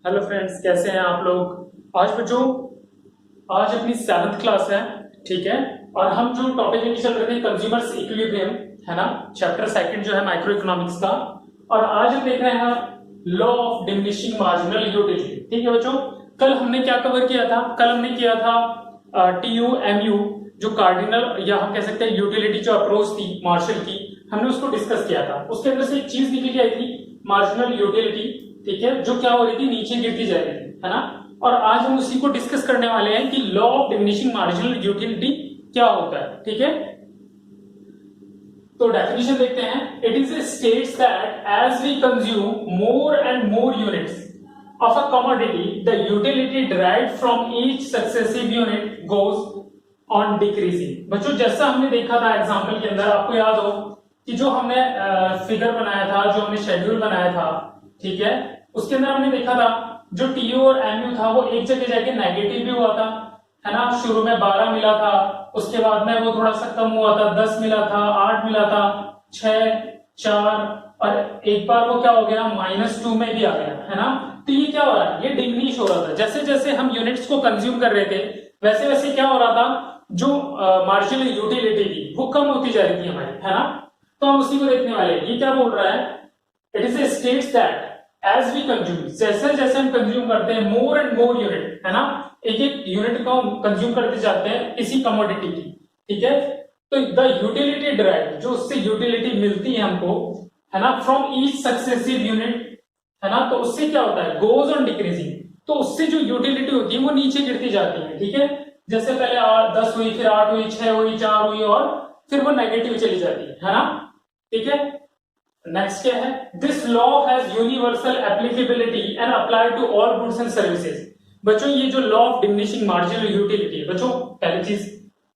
Hello friends, कैसे हैं आप लोग। आज बच्चों, आज अपनी 7th क्लास है, ठीक है। और हम जो टॉपिक लेके चल रहे थे कंज्यूमर्स इक्विलिब्रियम, है ना। चैप्टर सेकंड जो है माइक्रो इकोनॉमिक्स का। और आज हम देख रहे हैं law of diminishing marginal utility, ठीक है बच्चों। कल हमने क्या कवर किया था? कल हमने किया था TUMU, जो कार्डिनल या हम कह सकते हैं यूटिलिटी जो अप्रोच थी मार्शल की, हमने उसको डिस्कस किया था। उसके अंदर से एक चीज निकल के आई थी, मार्जिनल यूटिलिटी, ठीक है, जो क्या हो रही थी, नीचे गिरती जा रही थी, है ना। और आज हम उसी को डिस्कस करने वाले हैं कि law of diminishing marginal utility क्या होता है, ठीक है। तो डेफिनेशन देखते हैं। It is states that as we consume more and more units of a commodity, the utility derived from each successive unit goes on decreasing। बच्चों, जैसा हमने देखा था एग्जांपल के अंदर, आपको याद हो कि जो हमने फिगर बनाया था, जो हमने शेड्यूल बनाया था, ठीक है, उसके अंदर हमने देखा था जो TU और MU था वो एक जगह जाके नेगेटिव भी हुआ था, है ना। शुरू में 12 मिला था, उसके बाद में वो थोड़ा सा कम हुआ था, 10 मिला था, 8 मिला था, 6, 4, और एक बार वो क्या हो गया, -2 में भी आ गया, है ना। तो ये क्या हो रहा है, ये डिमिनिश हो रहा था। जैसे जैसे हम यूनिट्स को कंज्यूम कर रहे थे, वैसे वैसे क्या हो रहा था, जो मार्जिनल यूटिलिटी थी वो कम होती जा रही थी हमारी, है ना। तो हम उसी को देखने वाले हैं। ये क्या बोल रहा है, it is states that as we consume, जैसे जैसे हम कंज्यूम करते हैं मोर एंड मोर यूनिट, है ना, एक एक यूनिट को हम कंज्यूम करते जाते हैं इसी कमोडिटी की, ठीक है। तो द यूटिलिटी ड्राइव, जो उससे यूटिलिटी मिलती है हमको, है ना, फ्रॉम ईच सक्सेसिव यूनिट, है ना, तो उससे क्या होता है, गोज ऑन डिक्रीजिंग। तो उससे जो यूटिलिटी होती है वो नीचे गिरती जाती है, ठीक है। जैसे पहले 10 हुई, फिर 8 हुई, 6 हुई, 4 हुई, और फिर वो नेगेटिव चली जाती है ना, ठीक है। नेक्स्ट क्या है, this law has universal applicability and apply to all goods and services. बच्चों, ये जो law of diminishing marginal utility है, बच्चों पहली चीज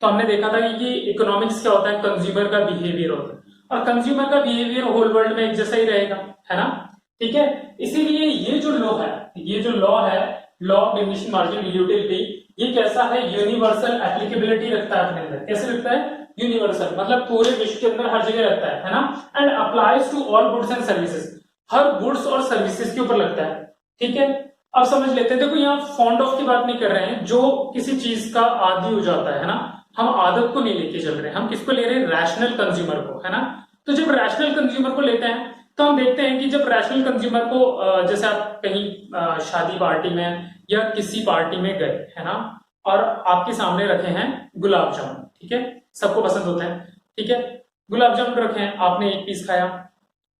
तो हमने देखा था कि इकोनॉमिक्स क्या होता है, कंज्यूमर का बिहेवियर होता है, और कंज्यूमर का बिहेवियर होल वर्ल्ड में एक जैसा ही रहेगा, है ना, ठीक है। इसीलिए ये जो लॉ है, ये जो लॉ है, law of diminishing marginal utility, ये कैसा है, यूनिवर्सल एप्लीकेबिलिटी रखता है अपने अंदर। कैसे रखता है, यूनिवर्सल, मतलब पूरे विश्व के अंदर हर जगह लगता है ना। And applies to all goods and services, हर गुड्स और सर्विसेज के ऊपर लगता है, ठीक है। अब समझ लेते हैं। देखो, यहाँ फॉन्ड ऑफ की बात नहीं कर रहे हैं, जो किसी चीज का आदी हो जाता है ना, हम आदत को नहीं लेके चल रहे हैं, हम किसको ले रहे हैं, रैशनल कंज्यूमर को, है ना। तो जब रैशनल कंज्यूमर को लेते हैं तो हम देखते हैं कि जब रैशनल कंज्यूमर को, जैसे आप कहीं शादी पार्टी में या किसी पार्टी में गए, है ना, और आपके सामने रखे हैं गुलाब जामुन, ठीक है, सबको पसंद होते हैं, ठीक है। गुलाब जामुन रखे हैं, आपने एक पीस खाया,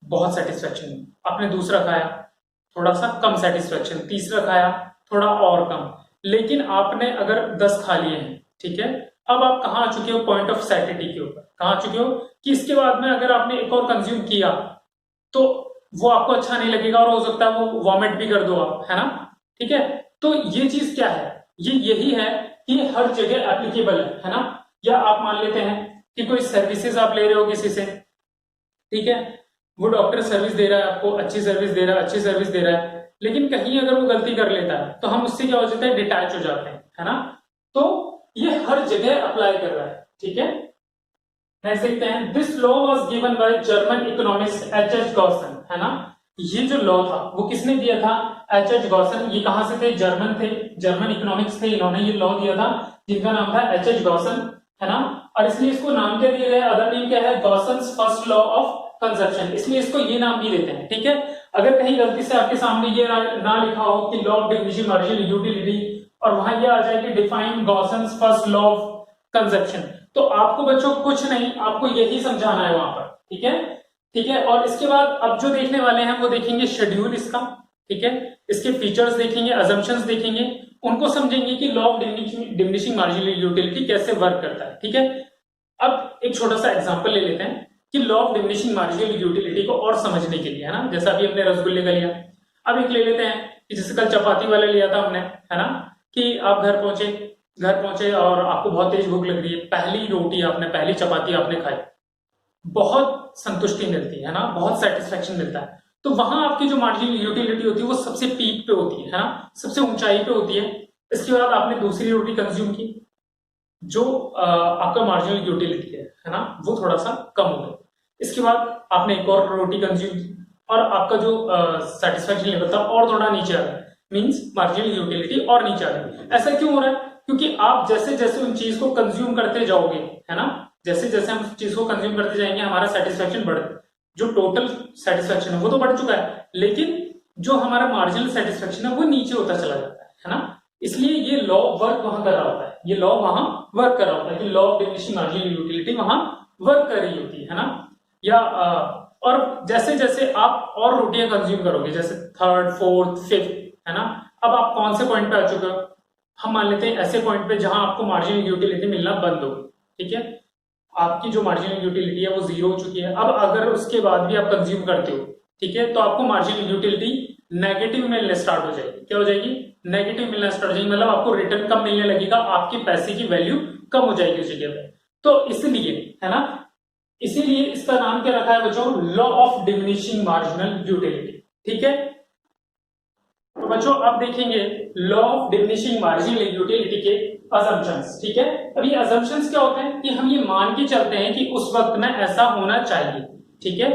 बहुत सेटिस्फेक्शन, आपने दूसरा खाया, थोड़ा सा कम सेटिस्फेक्शन, तीसरा खाया, थोड़ा और कम। लेकिन आपने अगर 10 खा लिए हैं, ठीक है, अब आप कहां आ चुके हो, पॉइंट ऑफ सैटिस्फैक्शन के ऊपर कहां आ चुके हो कि इसके बाद में अगर आपने एक और कंज्यूम किया तो वो आपको अच्छा नहीं लगेगा, और हो सकता है वो वॉमिट भी कर दो आप, है ना, ठीक है। तो ये चीज क्या है, ये यही है कि हर जगह एप्लीकेबल है ना। या आप मान लेते हैं कि कोई सर्विसेज आप ले रहे हो किसी से, ठीक है, वो डॉक्टर सर्विस दे रहा है आपको, अच्छी सर्विस दे रहा है, अच्छी सर्विस दे रहा है, लेकिन कहीं अगर वो गलती कर लेता है तो हम उससे क्या हो जाता है, डिटैच हो जाते हैं, है ना। तो ये हर जगह अप्लाई कर रहा है, ठीक है। नेक्स्ट देखते हैं, this law was given by German economist H.H. Gaussian, है ना। ये जो लॉ था वो किसने दिया था, H.H. गॉसन। ये कहां से थे, जर्मन थे, जर्मन इकोनॉमिक्स थे, इन्होंने ये लॉ दिया था, जिनका नाम था H.H. गॉसन, है ना। और इसलिए इसको नाम क्या दिया गया, अदर नेम क्या है, गॉसन्स फर्स्ट लॉ ऑफ कंजप्शन, इसलिए इसको ये नाम भी देते हैं, ठीक है। अगर कहीं गलती से आपके सामने ये ना लिखा हो कि law of diminishing marginal utility, और वहां ये आ जाए कि define Gossen's first law of consumption, तो आपको बच्चों कुछ नहीं, आपको यही समझाना है वहां पर, ठीक है, ठीक है। और इसके बाद अब जो देखने वाले हैं वो देखेंगे शेड्यूल इसका, ठीक है, इसके फीचर्स देखेंगे, अजम्पशंस देखेंगे, उनको समझेंगे कि law of diminishing marginal utility कैसे वर्क करता है, ठीक है। अब एक छोटा सा एग्जांपल ले लेते हैं कि law of diminishing marginal utility को और समझने के लिए, है ना। जैसा अभी हमने रसगुल्ले का लिया, अब एक ले लेते हैं कि जैसे कल चपाती वाला लिया था हमने, है ना, कि आप घर पहुंचे और आपको बहुत तेज भूख लग रही है, पहली रोटी आपने, पहली चपाती आपने खाई, बहुत संतुष्टि मिलती है ना, बहुत सेटिस्फेक्शन मिलता है। तो वहां आपकी जो मार्जिनल यूटिलिटी होती है वो सबसे पीक पे होती है ना, सबसे ऊंचाई पे होती है। इसके बाद आपने दूसरी रोटी कंज्यूम की, जो आपका मार्जिनल यूटिलिटी है ना, वो थोड़ा सा कम हो गया। इसके बाद आपने एक और रोटी कंज्यूम की, और आपका जो सेटिस्फेक्शन लेवल था और थोड़ा नीचे आ गया। मींस मार्जिनल यूटिलिटी और नीचे आ गई। ऐसा क्यों हो रहा है? क्योंकि आप जैसे जैसे उन चीज को कंज्यूम करते जाओगे, है ना, जैसे जैसे हम उस चीज को कंज्यूम करते जाएंगे हमारा सेटिस्फेक्शन बढ़, जो टोटल सेटिस्फेक्शन है वो तो बढ़ चुका है, लेकिन जो हमारा मार्जिनल सेटिस्फेक्शन है वो नीचे होता चला जाता है ना। इसलिए ये लॉ वर्क वहां कर रहा होता है, ये लॉ वहां वर्क कर रहा होता है कि law of diminishing marginal utility वहां वर्क कर रही होती है ना। या और जैसे जैसे आप और रोटियां कंज्यूम करोगे, जैसे थर्ड फोर्थ फिफ्थ, है ना, अब आप कौन से पॉइंट पे आ चुके हो? हम मान लेते हैं ऐसे पॉइंट पे जहां आपको मार्जिनल यूटिलिटी मिलना बंद हो, ठीक है, आपकी जो मार्जिनल यूटिलिटी है वो जीरो हो चुकी है। अब अगर उसके बाद भी आप कंज्यूम करते हो, ठीक है, तो आपको मार्जिनल यूटिलिटी नेगेटिव मिलने स्टार्ट हो जाएगी। क्या हो जाएगी? नेगेटिव मिलना स्टार्ट हो जाएगी, मतलब आपको रिटर्न कम मिलने लगेगा, आपके पैसे की वैल्यू कम हो जाएगी उस जगह पे। तो इसलिए, है ना, इसीलिए इसका नाम क्या रखा है बच्चों? Law of diminishing marginal utility. ठीक है, तो बच्चों अब देखेंगे law of diminishing marginal utility के असम्पशंस। ठीक है, अब ये असम्पशंस क्या होते हैं कि हम ये मान के चलते हैं कि उस वक्त में ऐसा होना चाहिए। ठीक है,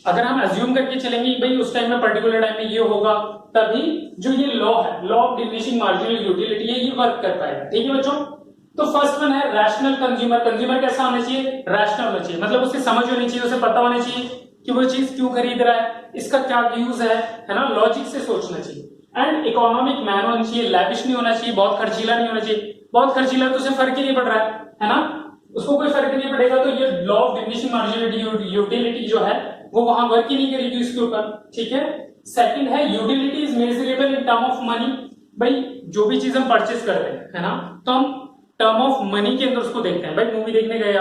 अगर हम अज्यूम करके चलेंगे भाई उस टाइम में पर्टिकुलर टाइम में ये होगा, तभी जो ये लॉ है, law of diminishing marginal utility है, ये वर्क कर पाएगा। ठीक है बच्चों, तो फर्स्ट वन है रैशनल कंज्यूमर। कंज्यूमर कैसा होना चाहिए? रैशनल होना चाहिए, मतलब उसे समझ होनी चाहिए, उसे पता होना चाहिए कि वो चीज क्यों खरीद रहा है, इसका क्या यूज है ना, लॉजिक से सोचना चाहिए। एंड इकोनॉमिक मैन होना चाहिए, लैविश नहीं होना चाहिए, बहुत खर्चीला नहीं होना चाहिए। बहुत खर्चीला तो उसे फर्क ही नहीं पड़ रहा है ना, उसको कोई फर्क नहीं पड़ेगा, तो ये law of diminishing marginal utility जो है वो वहां वर्क ही नहीं करेगी इसके ऊपर। ठीक है, सेकंड है utility is measurable in term of money. भाई जो भी चीज हम परचेस करते हैं, है ना, तो हम टर्म ऑफ मनी के अंदर उसको देखते हैं। भाई मूवी देखने गए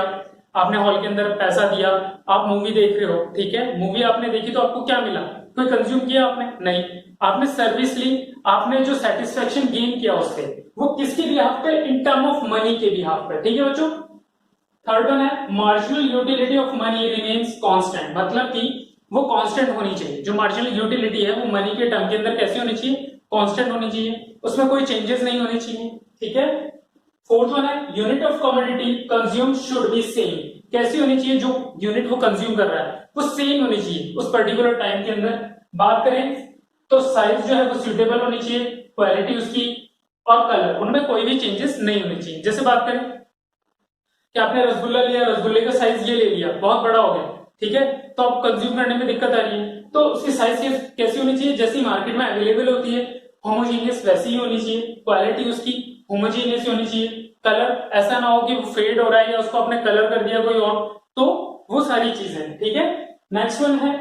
आपने हॉल के अंदर पैसा दिया, आप मूवी देख रहे हो, ठीक है, मूवी आपने देखी तो आपको क्या मिला? कोई कंज्यूम किया आपने? नहीं, आपने सर्विस ली, आपने जो सेटिस्फेक्शन गेन किया उससे, वो किसके बिहाफ पे? इन टर्म ऑफ मनी के बिहाफ पे। ठीक है बच्चों, थर्ड वन है marginal utility of money remains constant, मतलब कि वो कांस्टेंट होनी चाहिए। जो मार्जिनल यूटिलिटी है वो मनी के टर्म के अंदर कैसी होनी चाहिए? कांस्टेंट होनी चाहिए, उसमें कोई चेंजेस नहीं होने चाहिए। ठीक है, फोर्थ वन है unit of commodity consume should be same. कैसी होनी चाहिए? जो यूनिट वो कंज्यूम कर रहा है वो सेम होनी चाहिए उस पर्टिकुलर टाइम के अंदर। बात करें तो साइज जो है वो सूटेबल होनी चाहिए, क्वालिटी उसकी और कलर, उनमें कोई भी चेंजेस नहीं होने चाहिए। जैसे बात करें कि आपने रसगुल्ला लिया, रसगुल्ले का साइज ये ले लिया, बहुत बड़ा हो गया, ठीक है, तो आप कंज्यूम करने में दिक्कत आ रही है, तो उसकी साइज कैसी होनी चाहिए? जैसी मार्केट में अवेलेबल होती है होमोजीनियस वैसी ही होनी चाहिए, क्वालिटी उसकी होमोजीनियस होनी चाहिए, कलर ऐसा ना हो कि वो फेड हो रहा है या उसको आपने कलर कर दिया कोई और, तो वो सारी चीजें। ठीक है, नेक्स्ट वन है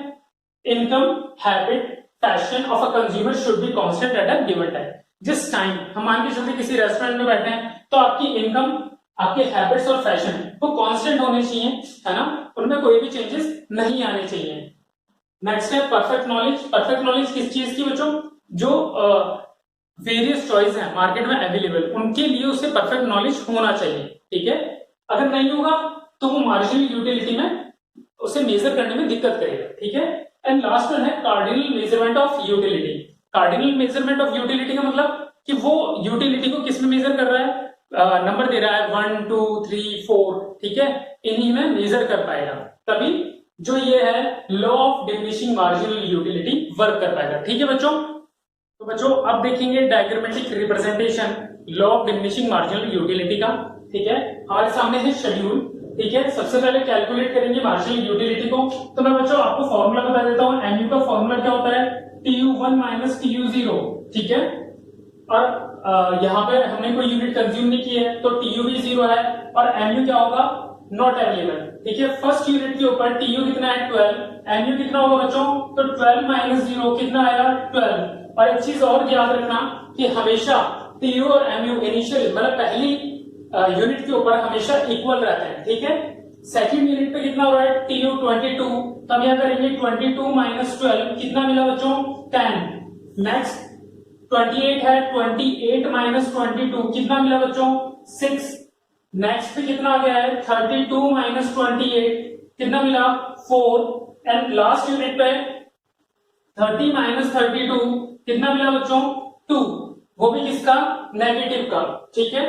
income habit fashion of a consumer should be constant at a given time. जिस टाइम हम मान के चलते किसी रेस्टोरेंट में बैठे हैं तो आपकी इनकम, आपके हैबिट्स और फैशन वो कांस्टेंट होने चाहिए, है ना, उनमें कोई भी चेंजेस नहीं आने चाहिए। नेक्स्ट है परफेक्ट नॉलेज। परफेक्ट नॉलेज किस चीज की बच्चों? जो वेरियस चॉइस है मार्केट में अवेलेबल, उनके लिए उसे परफेक्ट नॉलेज होना चाहिए। ठीक है, अगर नहीं होगा तो वो मार्जिनल यूटिलिटी में उसे मेजर करने में दिक्कत करेगा। ठीक है, एंड लास्ट वन है cardinal measurement of utility. Cardinal measurement of utility का मतलब कि वो यूटिलिटी को किस में मेजर कर रहा है? नंबर दे रहा है 1 2 3 4, ठीक है, इन्हीं में मेजर कर पाएगा, तभी जो ये है law of diminishing marginal utility work कर पाएगा। ठीक है बच्चों, तो बच्चों अब देखेंगे diagrammatic representation law of diminishing marginal utility का। ठीक है, हमारे सामने है शेड्यूल। ठीक है, सबसे पहले कैलकुलेट करेंगे मार्जिनल यूटिलिटी को, तो मैं बच्चों आपको फॉर्मूला बता देता हूं। एमयू का फॉर्मूला क्या होता है? TU1 minus TU0। ठीक है, और यहाँ पे हमने कोई यूनिट कंज्यूम नहीं की है तो TU भी 0 है और MU क्या होगा? Not available. ठीक है, फर्स्ट यूनिट के ऊपर TU कितना है? 12। MU कितना होगा बच्चों? तो 12 माइनस 0 कितना आएगा? 12। और एक चीज और याद रखना कि हमेशा TU और MU इनिशियल मतलब पहली यूनिट के ऊपर हमेशा इक्वल रहते हैं। ठीक है, सेकंड यूनिट पे कितना हो रहा है? TU 22, तब यहां करेंगे 22 माइनस 12 कितना मिला बच्चों? 10। नेक्स्ट 28 है, 28 माइनस 22 कितना मिला बच्चों? 6। नेक्स्ट पे कितना आ गया है? 32 माइनस 28 कितना मिला? 4। एंड लास्ट यूनिट पे 30 माइनस 32 कितना मिला बच्चों? 2, वो भी किसका? नेगेटिव का। ठीक है,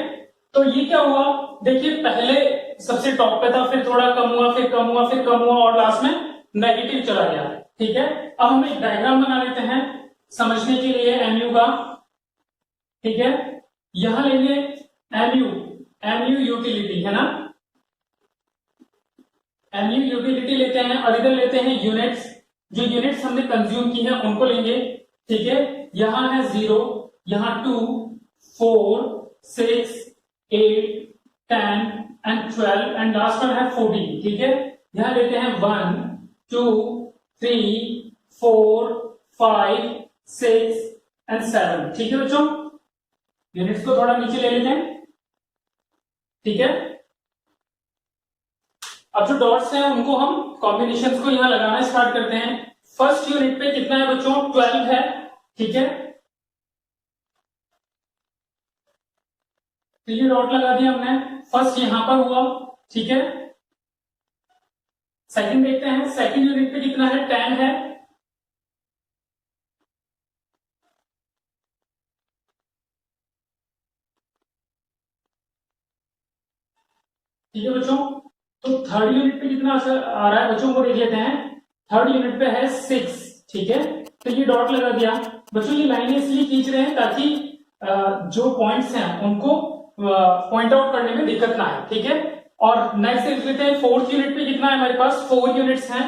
तो ये क्या हुआ? देखिए पहले सबसे टॉप पे था, फिर थोड़ा कम हुआ, फिर कम हुआ, फिर कम हुआ और लास्ट में नेगेटिव चला गया। ठीक है, अब हम एक डायग्राम बना लेते हैं समझने के लिए एमयू का। ठीक है। यहां लेंगे एमयू, एमयू यूटिलिटी है ना, एमयू यूटिलिटी लेते हैं और इधर लेते हैं यूनिट्स, जो यूनिट्स हमने कंज्यूम की है उनको लेंगे, ठीक है। यहां है 0, यहां 2, 4, 6, 8, 10 एंड 12 एंड लास्ट वन है 14, ठीक है। यहां लेते हैं 1, 2, 3, 4, 5, 6 एंड 7, ठीक है बच्चों। यूनिट्स को थोड़ा नीचे ले लेते हैं, ठीक है। अब जो डॉट्स हैं उनको हम कॉम्बिनेशंस को यहां लगाना स्टार्ट करते हैं। फर्स्ट यूनिट पे कितना है बच्चों, 12 है, ठीक है। तो ये डॉट लगा दिया हमने, फर्स्ट यहां पर हुआ, ठीक है। सेकंड देखते हैं, सेकंड यूनिट पे कितना है, 10 है, ठीक है बच्चों। तो थर्ड यूनिट पे कितना आ रहा है बच्चों, को देख लेते हैं। थर्ड यूनिट पे है 6, ठीक है। तो ये डॉट लगा दिया बच्चों। ये लाइनें इसलिए खींच रहे हैं ताकि जो पॉइंट्स हैं उनको पॉइंट आउट करने में दिक्कत ना आए, ठीक है। और नेक्स्ट देख लेते हैं, फोर्थ यूनिट पे कितना है हमारे पास, 4 यूनिट्स हैं,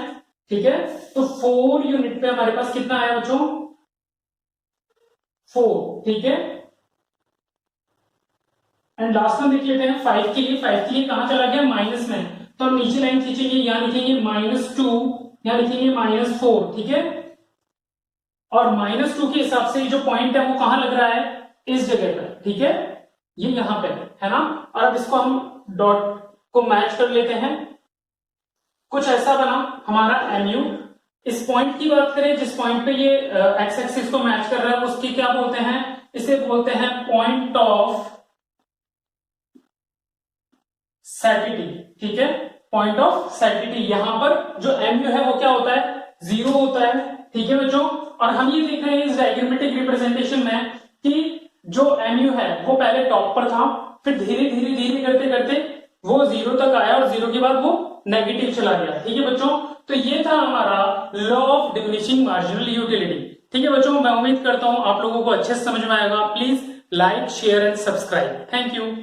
ठीक है। तो 4 यूनिट पे हमारे पास कितना है बच्चों, 4, ठीक है। एंड लास्ट में देख लेते हैं 5 के लिए, 5 के लिए कहां चला गया, माइनस में। तो हम नीचे लाइन खींचेंगे, यहां लिखेंगे -2, यहां लिखेंगे -4, ठीक है। और -2 के हिसाब से जो पॉइंट है वो कहां लग रहा है, इस जगह पर, ठीक है, ये यहां पे है ना। और अब इसको हम डॉट को मैच कर लेते हैं, कुछ ऐसा बना हमारा एमयू। इस पॉइंट की बात करें, जिस पॉइंट पे ये एक्स एक्सिस को मैच कर रहा है, उसकी क्या बोलते हैं, इसे बोलते हैं पॉइंट ऑफ सैटिटी, ठीक है, पॉइंट ऑफ सैटिटी। यहां पर जो एमयू है वो क्या होता है, 0 होता है, ठीक है बच्चों। और हम ये देख रहे हैं इस डायग्रामेटिक रिप्रेजेंटेशन में कि जो एमयू है वो पहले टॉप पर था, फिर धीरे धीरे धीरे करते करते वो 0 तक आया और 0 के बाद वो नेगेटिव चला गया, ठीक है बच्चों। तो ये था हमारा law of diminishing marginal utility, ठीक है बच्चों। मैं उम्मीद करता हूं आप लोगों को अच्छे से समझ में आएगा। Please like, share and subscribe. Thank you.